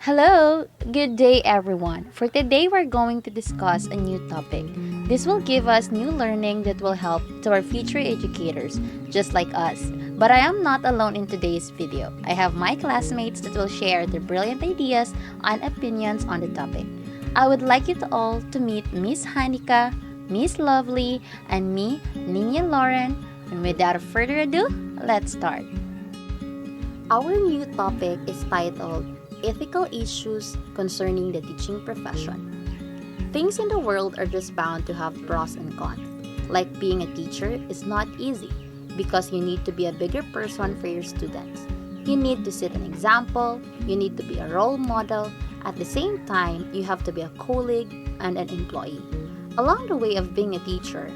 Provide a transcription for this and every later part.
Hello, good day everyone. For today, we're going to discuss a new topic. This will give us new learning that will help to our future educators, just like us. But I am not alone in today's video. I have my classmates that will share their brilliant ideas and opinions on the topic. I would like you to all to meet Miss HANICAH, Miss Lovely, and me, Nina Lorren. And without further ado, let's start. Our new topic is titled Ethical Issues Concerning the Teaching Profession. Things in the world are just bound to have pros and cons. Like being a teacher is not easy because you need to be a bigger person for your students. You need to set an example, you need to be a role model. At the same time, you have to be a colleague and an employee. Along the way of being a teacher,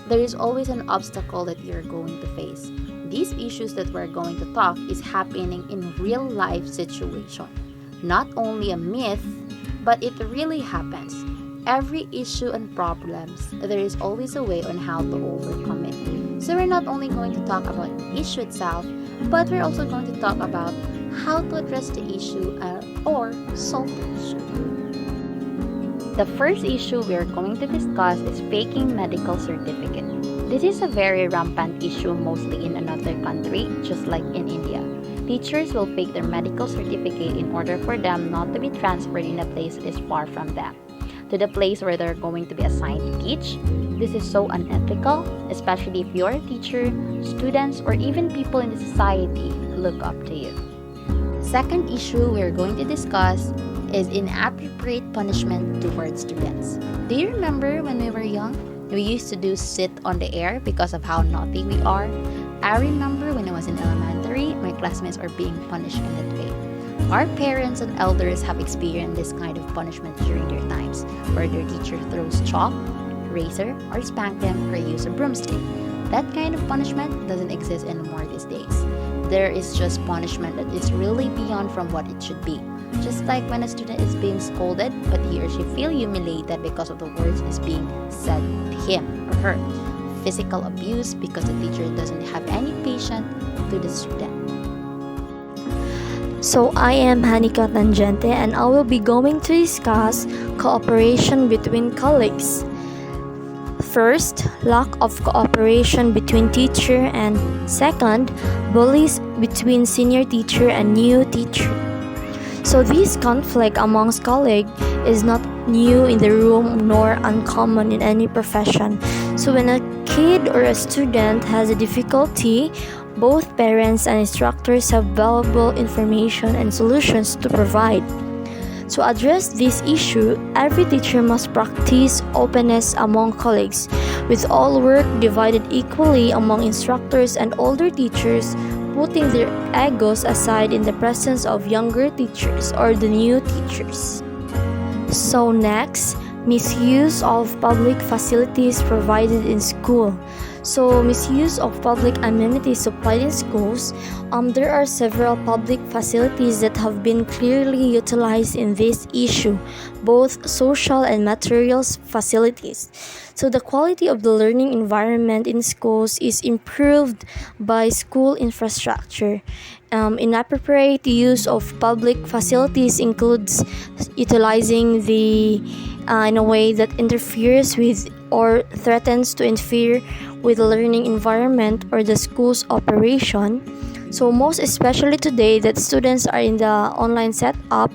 there is always an obstacle that you're going to face. These issues that we're going to talk is happening in real life situation. Not only a myth, but it really happens. Every issue and problems, there is always a way on how to overcome it. So we're not only going to talk about the issue itself, but we're also going to talk about how to address the issue or solve the issue. The first issue we're going to discuss is faking medical certificate. This is a very rampant issue mostly in another country, just like in India. Teachers will fake their medical certificate in order for them not to be transferred in a place that is far from them, to the place where they're going to be assigned to teach. This is so unethical, especially if you're a teacher, students, or even people in the society look up to you. Second issue we're going to discuss is inappropriate punishment towards students. Do you remember when we were young? We used to do sit on the air because of how naughty we are. I remember when I was in elementary, my classmates are being punished in that way. Our parents and elders have experienced this kind of punishment during their times, where their teacher throws chalk, razor, or spank them or use a broomstick. That kind of punishment doesn't exist anymore these days. There is just punishment that is really beyond from what it should be. Just like when a student is being scolded, but he or she feel humiliated because of the words is being said to him or her. Physical abuse because the teacher doesn't have any patience to the student. So I am HANICAH TANGENTE and I will be going to discuss cooperation between colleagues. First, lack of cooperation between teacher, and second, bullies between senior teacher and new teacher. So this conflict amongst colleagues is not new in the room nor uncommon in any profession. So when a kid or a student has a difficulty, both parents and instructors have valuable information and solutions to provide. To address this issue, every teacher must practice openness among colleagues, with all work divided equally among instructors and older teachers, putting their egos aside in the presence of younger teachers or the new teachers. So next, misuse of public facilities provided in school. So misuse of public amenities supplied in schools, there are several public facilities that have been clearly utilized in this issue, both social and materials facilities. So the quality of the learning environment in schools is improved by school infrastructure. Inappropriate use of public facilities includes utilizing the in a way that interferes with or threatens to interfere with the learning environment or the school's operation. So most especially today that students are in the online setup,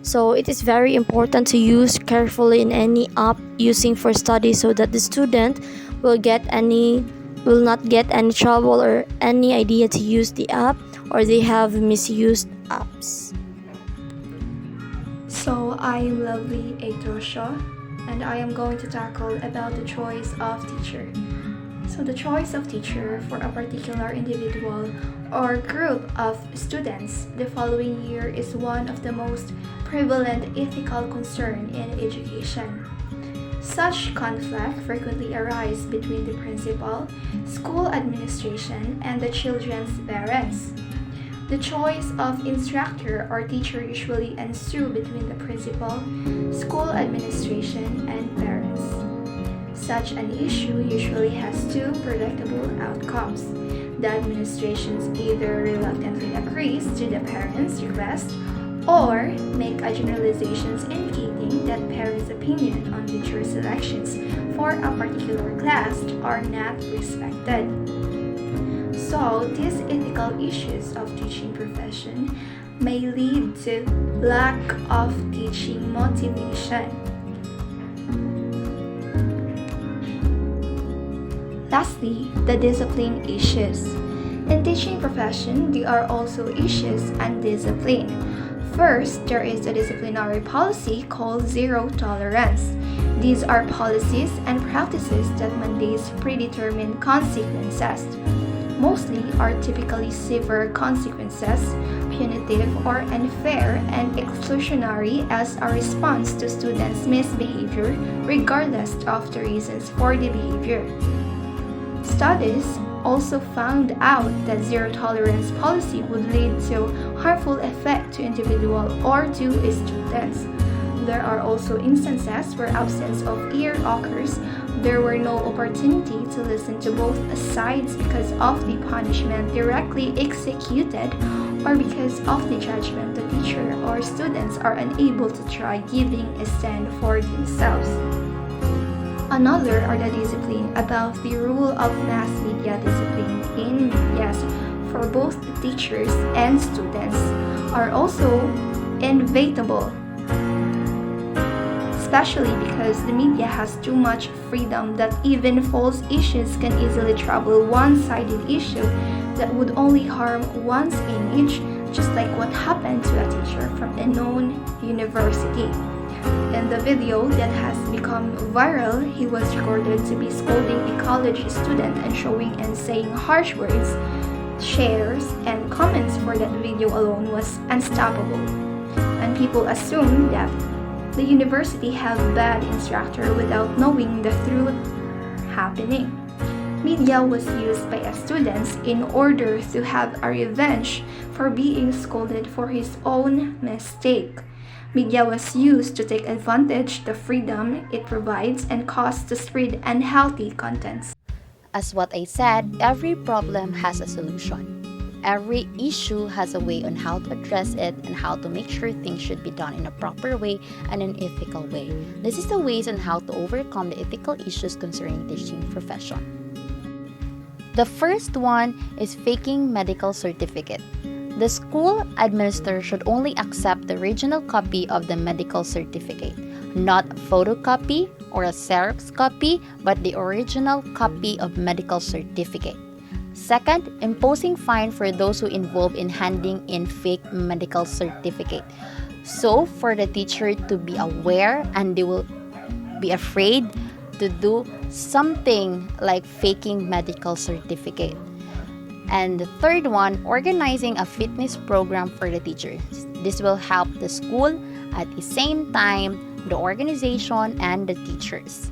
so it is very important to use carefully in any app using for study so that the student will not get any trouble or any idea to use the app or they have misused apps. So I am Lovely, a TROCIO, and I am going to tackle about the choice of teacher. So the choice of teacher for a particular individual or group of students the following year is one of the most prevalent ethical concern in education. Such conflict frequently arise between the principal, school administration, and the children's parents. The choice of instructor or teacher usually ensue between the principal, school administration, and parents. Such an issue usually has two predictable outcomes. The administration either reluctantly agrees to the parents' request or make a generalizations indicating that parents' opinion on teacher selections for a particular class are not respected. So, these ethical issues of teaching profession may lead to lack of teaching motivation. Lastly, the discipline issues. In teaching profession, there are also issues and discipline. First, there is a disciplinary policy called zero tolerance. These are policies and practices that mandate predetermined consequences. Mostly are typically severe consequences, punitive or unfair, and exclusionary as a response to students' misbehavior, regardless of the reasons for the behavior. Studies also found out that zero tolerance policy would lead to harmful effect to individual or to students. There are also instances where absence of ear occurs. There were no opportunity to listen to both sides because of the punishment directly executed or because of the judgment the teacher or students are unable to try giving a stand for themselves. Another are the discipline about the rule of mass media discipline in medias for both teachers and students are also inevitable, especially because the media has too much freedom that even false issues can easily travel one-sided issue that would only harm one's image, just like what happened to a teacher from a known university. In the video that has become viral, he was recorded to be scolding a college student and showing and saying harsh words. Shares and comments for that video alone was unstoppable, and people assume that the university have bad instructor without knowing the truth happening. Media was used by students in order to have a revenge for being scolded for his own mistake. Media was used to take advantage the freedom it provides and cause to spread unhealthy contents. As what I said, every problem has a solution. Every issue has a way on how to address it and how to make sure things should be done in a proper way and an ethical way. This is the ways on how to overcome the ethical issues concerning teaching profession. The first one is faking medical certificate. The school administrator should only accept the original copy of the medical certificate, not a photocopy or a Xerox copy, but the original copy of medical certificate. Second, imposing fine for those who involve in handing in fake medical certificate. So, for the teacher to be aware and they will be afraid to do something like faking medical certificate. And the third one, organizing a fitness program for the teachers. This will help the school, at the same time, the organization and the teachers.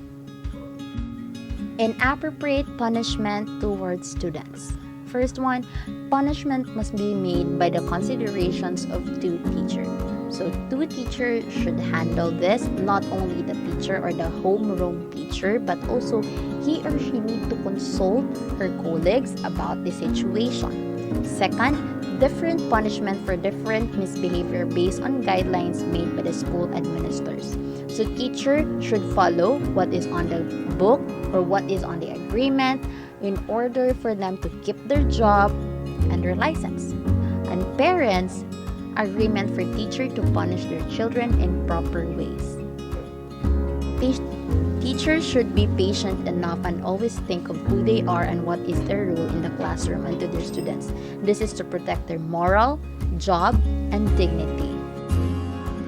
Inappropriate punishment towards students. First one, punishment must be made by the considerations of two teachers. So two teachers should handle this, not only the teacher or the homeroom teacher, but also he or she need to consult her colleagues about the situation. Second, different punishment for different misbehavior based on guidelines made by the school administrators. So teacher should follow what is on the book or what is on the agreement in order for them to keep their job and their license. And parents, agreement for teacher to punish their children in proper ways. Teachers should be patient enough and always think of who they are and what is their role in the classroom and to their students. This is to protect their moral, job, and dignity.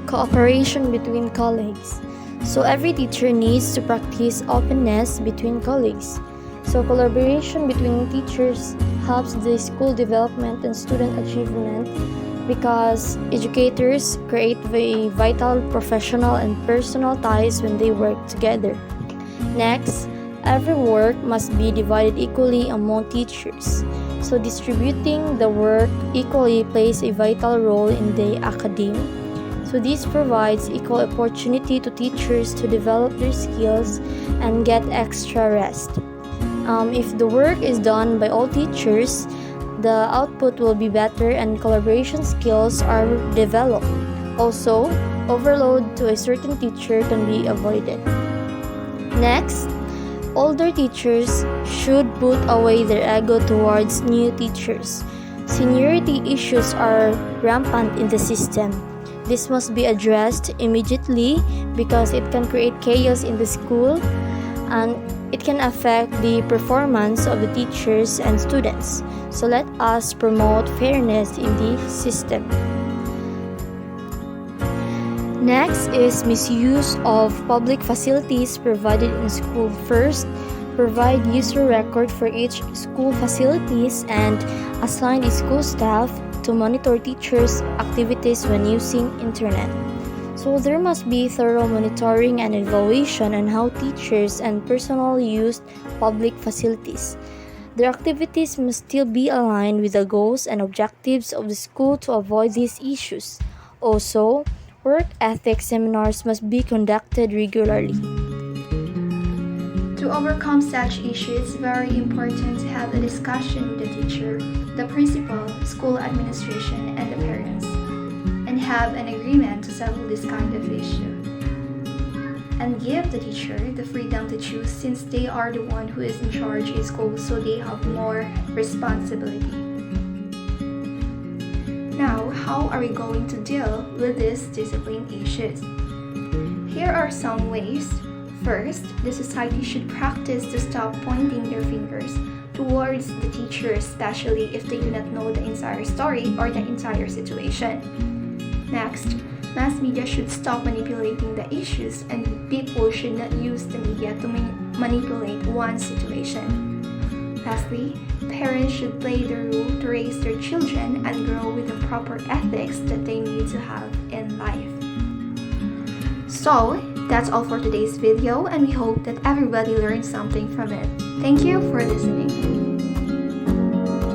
Cooperation between colleagues. So every teacher needs to practice openness between colleagues. So collaboration between teachers helps the school development and student achievement because educators create very vital professional and personal ties when they work together. Next, every work must be divided equally among teachers. So distributing the work equally plays a vital role in the academy. So this provides equal opportunity to teachers to develop their skills and get extra rest. If the work is done by all teachers, the output will be better and collaboration skills are developed. Also, overload to a certain teacher can be avoided. Next, older teachers should put away their ego towards new teachers. Seniority issues are rampant in the system. This must be addressed immediately because it can create chaos in the school and it can affect the performance of the teachers and students. So let us promote fairness in the system. Next is misuse of public facilities provided in school. First, provide user record for each school facilities and assign a school staff to monitor teachers' activities when using internet. So there must be thorough monitoring and evaluation on how teachers and personnel use public facilities. Their activities must still be aligned with the goals and objectives of the school to avoid these issues. Also, work ethics seminars must be conducted regularly. To overcome such issues, it's very important to have a discussion with the teacher, the principal, school administration, and the parents, and have an agreement to settle this kind of issue. And give the teacher the freedom to choose since they are the one who is in charge in school, so they have more responsibility. Now, how are we going to deal with these discipline issues? Here are some ways. First, the society should practice to stop pointing their fingers towards the teacher, especially if they do not know the entire story or the entire situation. Next, mass media should stop manipulating the issues and people should not use the media to manipulate one situation. Lastly, parents should play the role to raise their children and grow with the proper ethics that they need to have in life. So, that's all for today's video and we hope that everybody learned something from it. Thank you for listening.